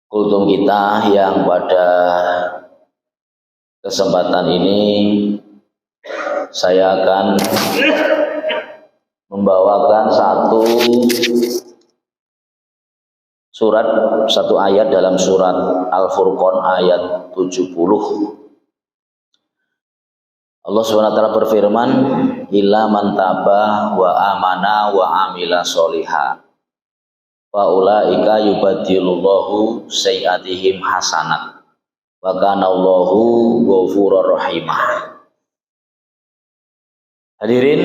kultum kita yang pada kesempatan ini saya akan membawakan satu ayat dalam surat Al-Furqan ayat 70. Allah SWT berfirman, illa man taba wa amana wa amila sholiha wa ulaika yubadilullahu sayyiatihim hasanat wa kana Allahu ghafurur rahimah. Hadirin,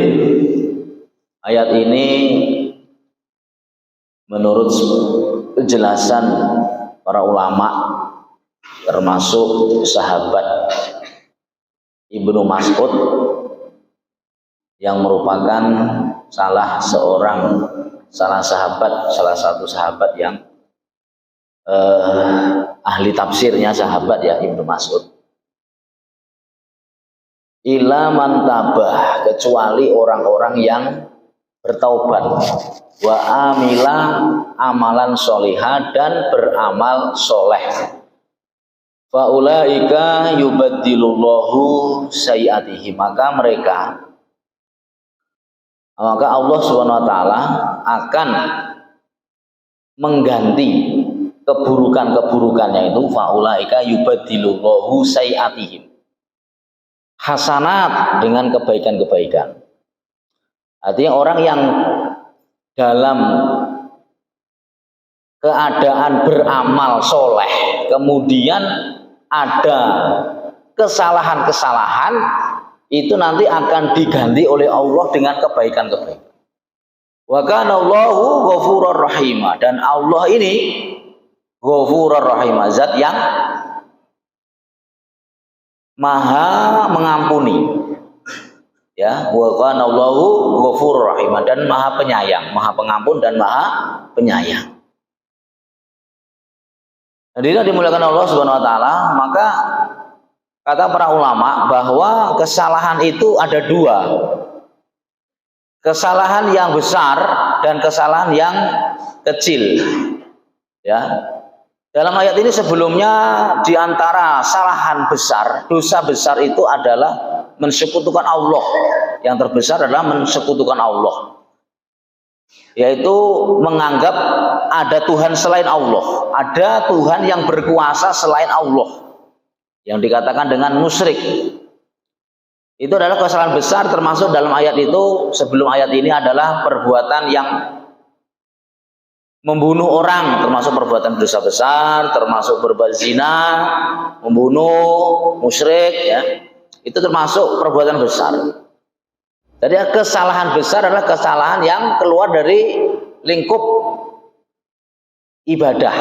ayat ini menurut penjelasan para ulama termasuk sahabat Ibnu Mas'ud yang merupakan salah satu sahabat yang ahli tafsirnya sahabat ya Ibnu Mas'ud. Ila man tabah, kecuali orang-orang yang bertaubat, wa amila amalan solihah, dan beramal soleh. Fa ulaika yubaddilullahu sayyiatihim, maka Allah SWT akan mengganti keburukan-keburukannya itu. Fa ulaika yubaddilullahu sayyiatihim hasanat, dengan kebaikan-kebaikan. Artinya orang yang dalam keadaan beramal soleh kemudian ada kesalahan-kesalahan, itu nanti akan diganti oleh Allah dengan kebaikan-kebaikan. Wa kana Allahu ghafurur rahimah, dan Allah ini ghafurur rahimah, zat yang maha mengampuni. Ya, wa kana Allahu ghafurur rahimah, dan maha penyayang, maha pengampun dan maha penyayang. Hadirin dimuliakan Allah Subhanahu wa taala, maka kata para ulama bahwa kesalahan itu ada dua. Kesalahan yang besar dan kesalahan yang kecil. Ya. Dalam ayat ini sebelumnya di antara kesalahan besar, dosa besar itu adalah mensekutukan Allah. Yang terbesar adalah mensekutukan Allah, yaitu menganggap ada Tuhan selain Allah, ada Tuhan yang berkuasa selain Allah, yang dikatakan dengan musyrik. Itu adalah kesalahan besar, termasuk dalam ayat itu. Sebelum ayat ini adalah perbuatan yang membunuh orang, termasuk perbuatan dosa besar, termasuk berbuat zina, membunuh, musyrik, ya. Itu termasuk perbuatan besar. Jadi kesalahan besar adalah kesalahan yang keluar dari lingkup ibadah,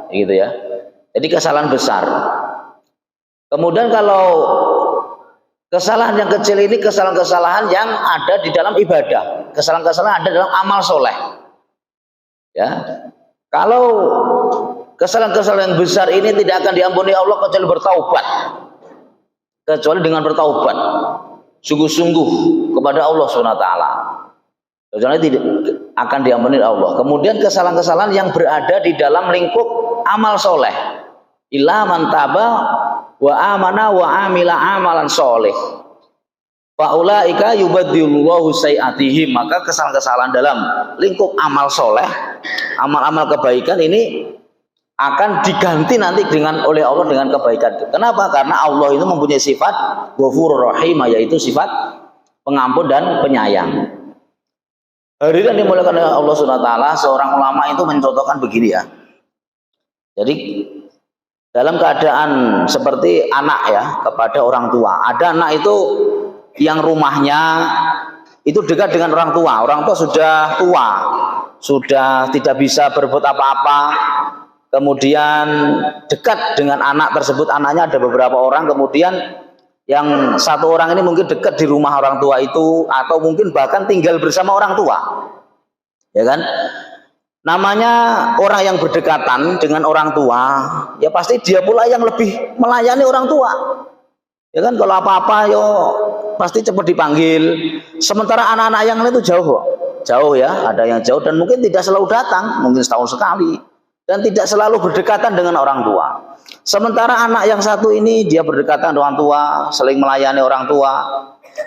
gitu ya. Jadi kesalahan besar. Kemudian kalau kesalahan yang kecil ini kesalahan-kesalahan yang ada di dalam ibadah, kesalahan-kesalahan ada dalam amal soleh. Ya, kalau kesalahan-kesalahan yang besar ini tidak akan diampuni Allah kecuali bertaubat, kecuali dengan bertaubat sungguh-sungguh kepada Allah SWT, kecuali tidak akan diampuni Allah. Kemudian kesalahan-kesalahan yang berada di dalam lingkup amal soleh, illa man taba wa amana wa amila amalan soleh fa ulaika yubaddilullahu sayyiatihim, maka kesalahan-kesalahan dalam lingkup amal soleh, amal-amal kebaikan ini akan diganti nanti oleh Allah dengan kebaikan. Kenapa? Karena Allah itu mempunyai sifat Ghafurur Rahim, yaitu sifat pengampun dan penyayang. Hadirin dimuliakan oleh Allah Subhanahu wa taala, seorang ulama itu mencontohkan begini ya. Jadi dalam keadaan seperti anak ya kepada orang tua. Ada anak itu yang rumahnya itu dekat dengan orang tua sudah tua, sudah tidak bisa berbuat apa-apa. Kemudian dekat dengan anak tersebut, anaknya ada beberapa orang, kemudian yang satu orang ini mungkin dekat di rumah orang tua itu, atau mungkin bahkan tinggal bersama orang tua, ya kan? Namanya orang yang berdekatan dengan orang tua, ya pasti dia pula yang lebih melayani orang tua, ya kan? Kalau apa-apa yo pasti cepat dipanggil. Sementara anak-anak yang lain itu jauh ya, ada yang jauh dan mungkin tidak selalu datang, mungkin setahun sekali. dan tidak selalu berdekatan dengan orang tua. Sementara anak yang satu ini dia berdekatan dengan orang tua, saling melayani orang tua.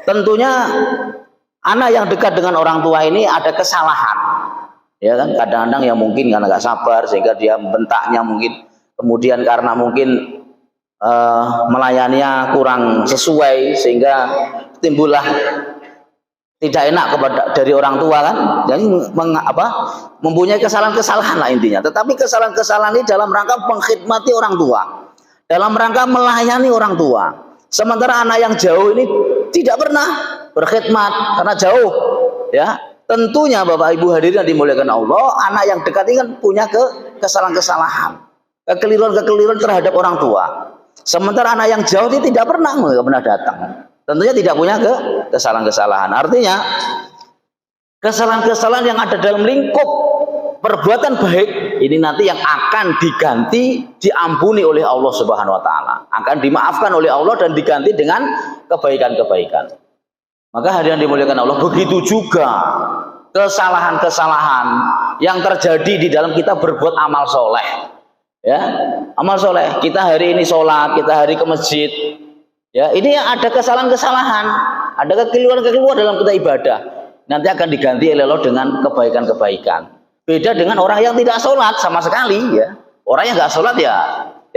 Tentunya anak yang dekat dengan orang tua ini ada kesalahan, ya kan? Kadang-kadang yang mungkin karena nggak sabar sehingga dia membentaknya mungkin, kemudian karena mungkin melayaninya kurang sesuai sehingga timbullah tidak enak kepada dari orang tua kan, jadi mempunyai kesalahan-kesalahan lah intinya. Tetapi kesalahan-kesalahan ini dalam rangka mengkhidmati orang tua, dalam rangka melayani orang tua. Sementara anak yang jauh ini tidak pernah berkhidmat karena jauh, ya. Tentunya Bapak Ibu hadirin yang dimuliakan Allah, anak yang dekat ini kan punya kesalahan-kesalahan, kekeliruan-kekeliruan terhadap orang tua. Sementara anak yang jauh dia tidak pernah datang. Tentunya tidak punya kesalahan-kesalahan. Artinya kesalahan-kesalahan yang ada dalam lingkup perbuatan baik ini nanti yang akan diganti, diampuni oleh Allah Subhanahu wa taala. Akan dimaafkan oleh Allah dan diganti dengan kebaikan-kebaikan. Maka hadirin dimuliakan Allah, begitu juga kesalahan-kesalahan yang terjadi di dalam kita berbuat amal soleh. Ya, amal soleh. Kita hari ini sholat, kita hari ke masjid. Ya, ini ada kesalahan-kesalahan, ada kekeliruan-kekeliruan dalam kita ibadah. Nanti akan diganti oleh Allah dengan kebaikan-kebaikan. Beda dengan orang yang tidak sholat sama sekali, ya. Orang yang nggak sholat ya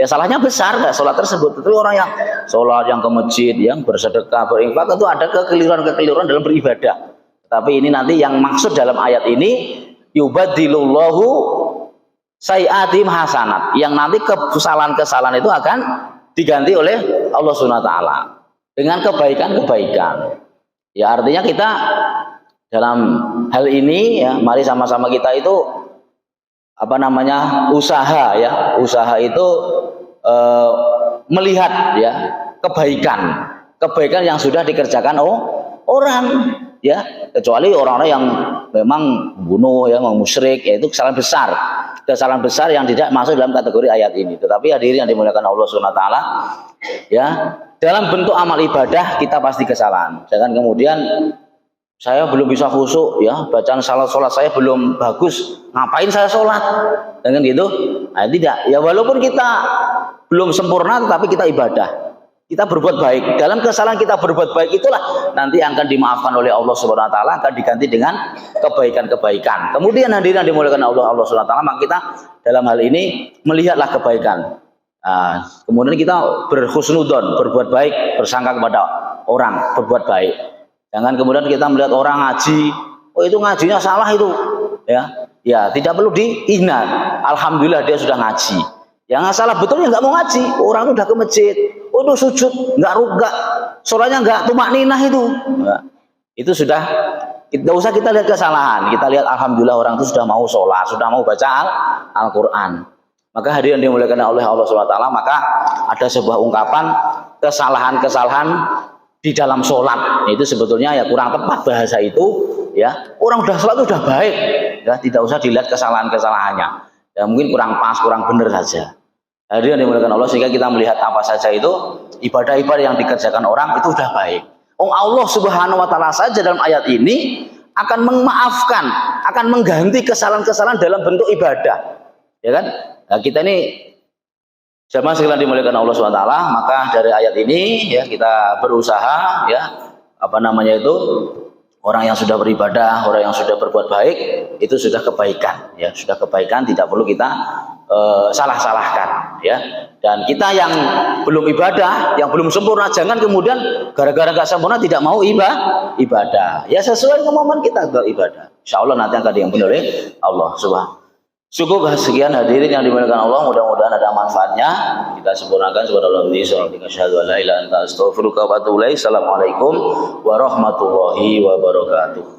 salahnya besar nggak sholat tersebut. Tapi orang yang sholat, yang ke masjid, yang bersedekah, berinfak, tentu ada kekeliruan-kekeliruan dalam beribadah. Tapi ini nanti yang maksud dalam ayat ini yubadilullahu sayiatim hasanat, yang nanti kesalahan-kesalahan itu akan diganti oleh Allah Subhanahu wa taala dengan kebaikan-kebaikan. Ya, artinya kita dalam hal ini ya, mari sama-sama kita itu usaha ya. Usaha itu melihat ya kebaikan yang sudah dikerjakan orang ya, kecuali orang-orang yang memang membunuh ya, musyrik, ya itu kesalahan besar yang tidak masuk dalam kategori ayat ini. Tetapi hadirin yang dimuliakan Allah Subhanahu wa taala, ya, dalam bentuk amal ibadah kita pasti kesalahan. Jangan kemudian saya belum bisa khusyuk ya, bacaan salat saya belum bagus, ngapain saya sholat? Dengan gitu. Nah, tidak. Ya walaupun kita belum sempurna tetapi kita ibadah. Kita berbuat baik. Dalam kesalahan kita berbuat baik itulah nanti akan dimaafkan oleh Allah Subhanahu wa taala, akan diganti dengan kebaikan-kebaikan. Kemudian hadirin dimuliakan Allah Subhanahu wa taala, maka kita dalam hal ini melihatlah kebaikan. Nah, kemudian kita berhusnudzon, berbuat baik, bersangka kepada orang, berbuat baik. Jangan kemudian kita melihat orang ngaji, oh itu ngajinya salah itu. Ya, tidak perlu dihina. Alhamdulillah dia sudah ngaji. Yang salah betulnya nggak mau ngaji, orang itu udah ke masjid, itu sujud nggak rukuk, sholatnya nggak tumakninah itu. Nah, itu sudah, tidak usah kita lihat kesalahan, kita lihat alhamdulillah orang itu sudah mau sholat, sudah mau baca Al-Quran. Maka hadirin dimuliakan oleh Allah SWT, maka ada sebuah ungkapan kesalahan-kesalahan di dalam sholat itu sebetulnya ya kurang tepat bahasa itu ya. Orang udah sholat itu udah baik ya, tidak usah dilihat kesalahan-kesalahannya ya, mungkin kurang pas, kurang benar saja. Hadirin yang dimuliakan Allah, sehingga kita melihat apa saja itu ibadah-ibadah yang dikerjakan orang itu sudah baik. Allah Subhanahu wa taala saja dalam ayat ini akan memaafkan, akan mengganti kesalahan-kesalahan dalam bentuk ibadah. Ya kan? Nah, kita ini jamaah sekalian dimuliakan Allah Subhanahu wa taala, maka dari ayat ini ya kita berusaha ya orang yang sudah beribadah, orang yang sudah berbuat baik itu sudah kebaikan ya, sudah kebaikan, tidak perlu kita salah-salahkan ya. Dan kita yang belum ibadah, yang belum sempurna, jangan kemudian gara-gara gak sempurna tidak mau ibadah. Ya sesuai kemampuan kita beribadah. Insyaallah nanti akan diampuni oleh Allah Subhanahu. Cukup sekian hadirin yang dimuliakan Allah, mudah-mudahan ada manfaatnya. Kita sempurnakan Assalamualaikum warahmatullahi wabarakatuh.